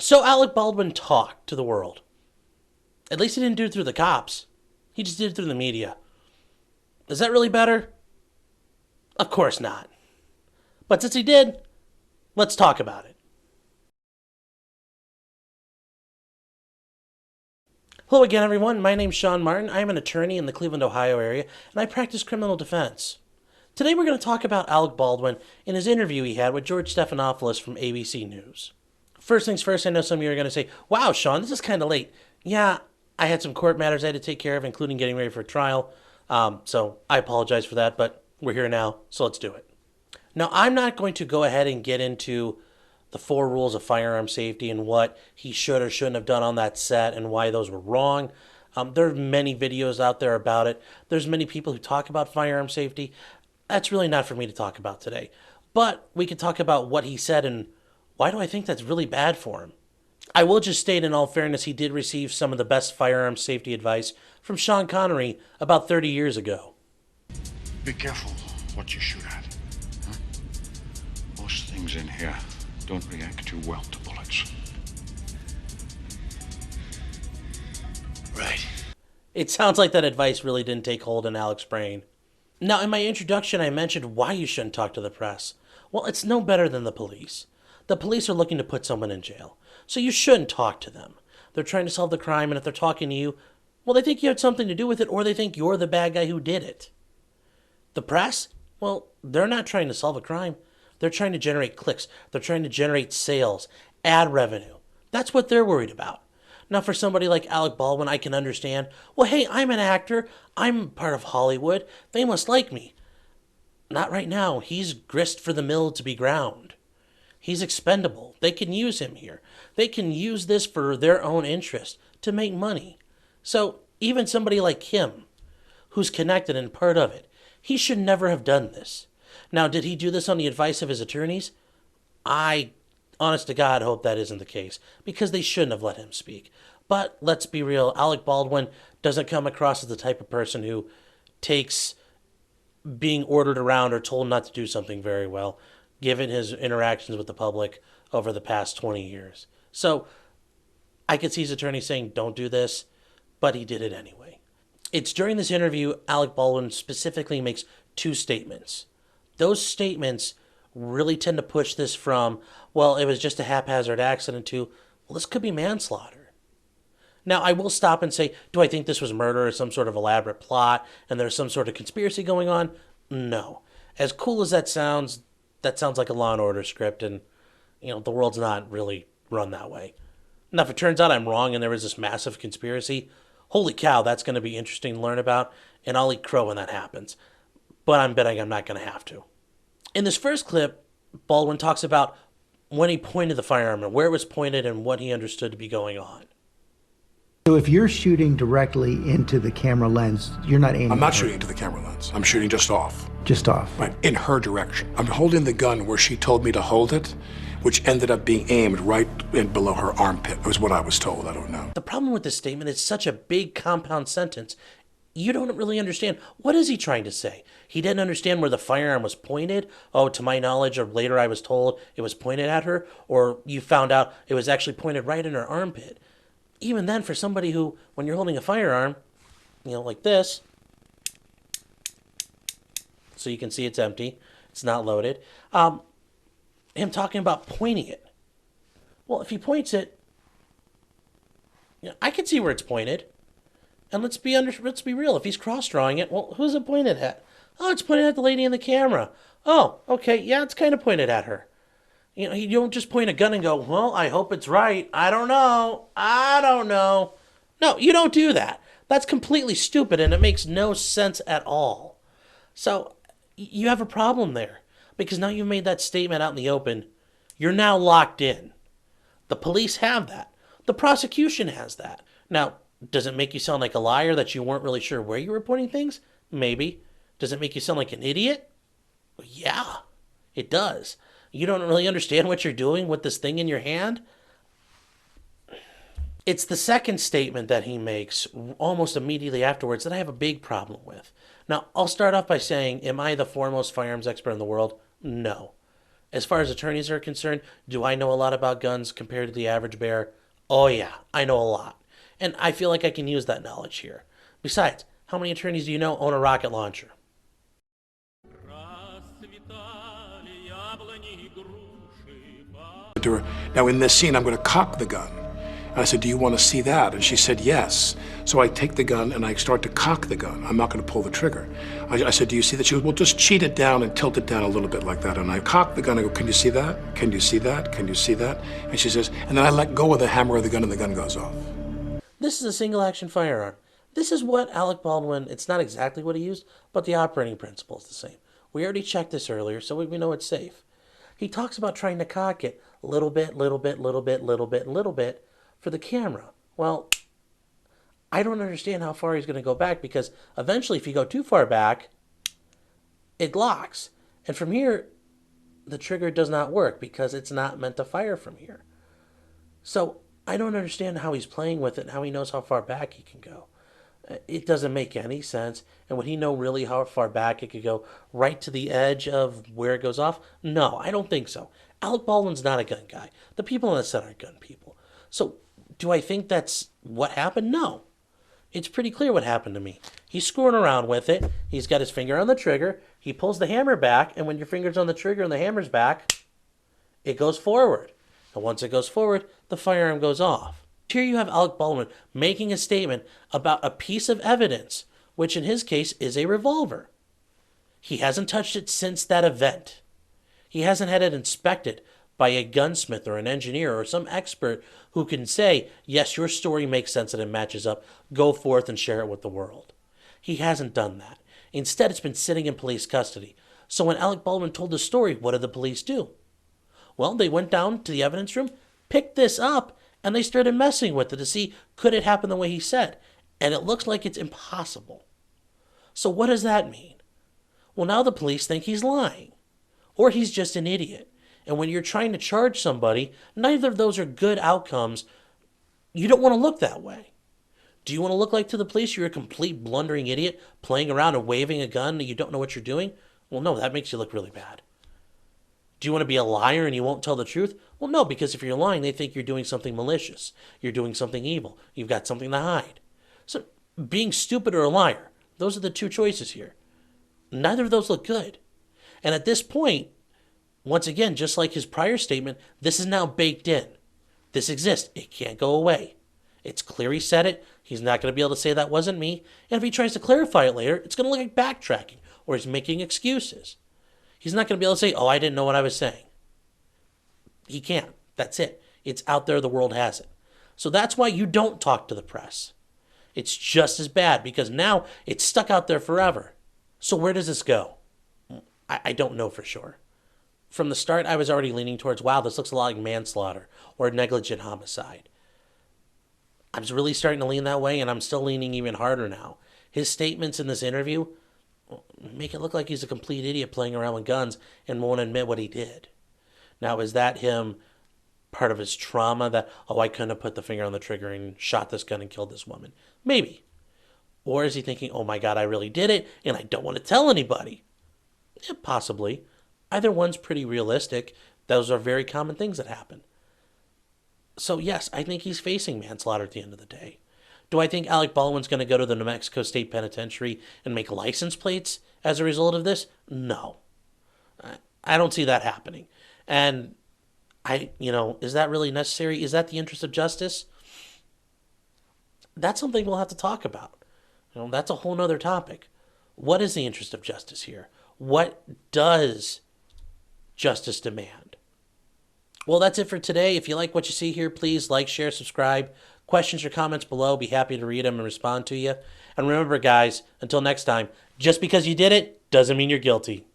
So Alec Baldwin talked to the world. At least he didn't do it through the cops. He just did it through the media. Is that really better? Of course not. But since he did, let's talk about it. Hello again, everyone. My name's Sean Martin. I am an attorney in the Cleveland, Ohio area, and I practice criminal defense. Today we're going to talk about Alec Baldwin in his interview he had with George Stephanopoulos from ABC News. First things first, I know some of you are going to say, wow, Sean, this is kind of late. Yeah, I had some court matters I had to take care of, including getting ready for a trial. So I apologize for that, but we're here now, so let's do it. Now, I'm not going to go ahead and get into the 4 rules of firearm safety and what he should or shouldn't have done on that set and why those were wrong. There are many videos out there about it. There's many people who talk about firearm safety. That's really not for me to talk about today. But we can talk about what he said and why do I think that's really bad for him. I will just state in all fairness, he did receive some of the best firearm safety advice from Sean Connery about 30 years ago. Be careful what you shoot at. Huh? Most things in here don't react too well to bullets. Right. It sounds like that advice really didn't take hold in Alec's brain. Now, in my introduction, I mentioned why you shouldn't talk to the press. Well, it's no better than the police. The police are looking to put someone in jail, so you shouldn't talk to them. They're trying to solve the crime, and if they're talking to you, well, they think you had something to do with it, or they think you're the bad guy who did it. The press? Well, they're not trying to solve a crime. They're trying to generate clicks. They're trying to generate sales, ad revenue. That's what they're worried about. Now, for somebody like Alec Baldwin, I can understand, well, hey, I'm an actor. I'm part of Hollywood. They must like me. Not right now. He's grist for the mill to be ground. He's expendable. They can use him here. They can use this for their own interest to make money. So even somebody like him, who's connected and part of it, he should never have done this. Now, did he do this on the advice of his attorneys? I, honest to God, hope that isn't the case, because they shouldn't have let him speak. But let's be real, Alec Baldwin doesn't come across as the type of person who takes being ordered around or told not to do something very well, given his interactions with the public over the past 20 years. So I could see his attorney saying, don't do this, but he did it anyway. It's during this interview, Alec Baldwin specifically makes 2 statements. Those statements really tend to push this from, well, it was just a haphazard accident to, well, this could be manslaughter. Now, I will stop and say, do I think this was murder or some sort of elaborate plot and there's some sort of conspiracy going on? No. As cool as that sounds like a Law and Order script, and, the world's not really run that way. Now, if it turns out I'm wrong and there was this massive conspiracy, holy cow, that's going to be interesting to learn about, and I'll eat crow when that happens. But I'm betting I'm not going to have to. In this first clip, Baldwin talks about when he pointed the firearm and where it was pointed and what he understood to be going on. So if you're shooting directly into the camera lens, you're not aiming. I'm not shooting into the camera lens. I'm shooting just off. Just off. Right, in her direction. I'm holding the gun where she told me to hold it, which ended up being aimed right in below her armpit, was what I was told. I don't know. The problem with this statement is such a big compound sentence. You don't really understand. What is he trying to say? He didn't understand where the firearm was pointed? Oh, to my knowledge, or later I was told it was pointed at her? Or you found out it was actually pointed right in her armpit? Even then, for somebody who, when you're holding a firearm, like this, so you can see it's empty, it's not loaded, him talking about pointing it. Well, if he points it, I can see where it's pointed. And let's be real. If he's cross-drawing it, well, who's it pointed at? Oh, it's pointed at the lady in the camera. Oh, okay, yeah, it's kind of pointed at her. You don't just point a gun and go, well, I hope it's right. I don't know. No, you don't do that. That's completely stupid, and it makes no sense at all. So you have a problem there, because now you've made that statement out in the open. You're now locked in. The police have that. The prosecution has that. Now, does it make you sound like a liar that you weren't really sure where you were pointing things? Maybe. Does it make you sound like an idiot? Well, yeah, it does. You don't really understand what you're doing with this thing in your hand? It's the second statement that he makes almost immediately afterwards that I have a big problem with. Now, I'll start off by saying, am I the foremost firearms expert in the world? No. As far as attorneys are concerned, do I know a lot about guns compared to the average bear? Oh yeah, I know a lot. And I feel like I can use that knowledge here. Besides, how many attorneys do you know own a rocket launcher? Now in this scene, I'm going to cock the gun. And I said, do you want to see that? And she said, yes. So I take the gun and I start to cock the gun. I'm not going to pull the trigger. I said, do you see that? She goes, well, just cheat it down and tilt it down a little bit like that. And I cock the gun. I go, can you see that? Can you see that? Can you see that? And she says, and then I let go of the hammer of the gun and the gun goes off. This is a single action firearm. This is what Alec Baldwin, it's not exactly what he used, but the operating principle is the same. We already checked this earlier, so we know it's safe. He talks about trying to cock it little bit, little bit, little bit, little bit, little bit for the camera. Well, I don't understand how far he's going to go back, because eventually if you go too far back, it locks. And from here, the trigger does not work because it's not meant to fire from here. So I don't understand how he's playing with it and how he knows how far back he can go. It doesn't make any sense. And would he know really how far back it could go, right to the edge of where it goes off? No, I don't think so. Alec Baldwin's not a gun guy. The people on the set aren't gun people. So do I think that's what happened? No. It's pretty clear what happened to me. He's screwing around with it. He's got his finger on the trigger. He pulls the hammer back, and when your finger's on the trigger and the hammer's back, it goes forward. And once it goes forward, the firearm goes off. Here you have Alec Baldwin making a statement about a piece of evidence, which in his case is a revolver. He hasn't touched it since that event. He hasn't had it inspected by a gunsmith or an engineer or some expert who can say, yes, your story makes sense and it matches up. Go forth and share it with the world. He hasn't done that. Instead, it's been sitting in police custody. So when Alec Baldwin told the story, what did the police do? Well, they went down to the evidence room, picked this up, and they started messing with it to see, could it happen the way he said? And it looks like it's impossible. So what does that mean? Well, now the police think he's lying. Or he's just an idiot. And when you're trying to charge somebody, neither of those are good outcomes. You don't want to look that way. Do you want to look like to the police you're a complete blundering idiot playing around and waving a gun and you don't know what you're doing? Well, no, that makes you look really bad. Do you want to be a liar and you won't tell the truth? Well, no, because if you're lying, they think you're doing something malicious. You're doing something evil. You've got something to hide. So being stupid or a liar, those are the two choices here. Neither of those look good. And at this point, once again, just like his prior statement, this is now baked in. This exists. It can't go away. It's clear he said it. He's not going to be able to say that wasn't me. And if he tries to clarify it later, it's going to look like backtracking or he's making excuses. He's not going to be able to say, oh, I didn't know what I was saying. He can't. That's it. It's out there. The world has it. So that's why you don't talk to the press. It's just as bad because now it's stuck out there forever. So where does this go? I don't know for sure. From the start, I was already leaning towards, wow, this looks a lot like manslaughter or negligent homicide. I was really starting to lean that way, and I'm still leaning even harder now. His statements in this interview make it look like he's a complete idiot playing around with guns and won't admit what he did. Now, is that him part of his trauma that, oh, I couldn't have put the finger on the trigger and shot this gun and killed this woman? Maybe. Or is he thinking, oh my God, I really did it and I don't want to tell anybody? Yeah, possibly. Either one's pretty realistic. Those are very common things that happen. So yes, I think he's facing manslaughter at the end of the day. Do I think Alec Baldwin's going to go to the New Mexico State Penitentiary and make license plates as a result of this? No. I don't see that happening. And is that really necessary? Is that the interest of justice? That's something we'll have to talk about. That's a whole nother topic. What is the interest of justice here? What does justice demand? Well, that's it for today. If you like what you see here, please like, share, subscribe. Questions or comments below. Be happy to read them and respond to you. And remember, guys, until next time, just because you did it doesn't mean you're guilty.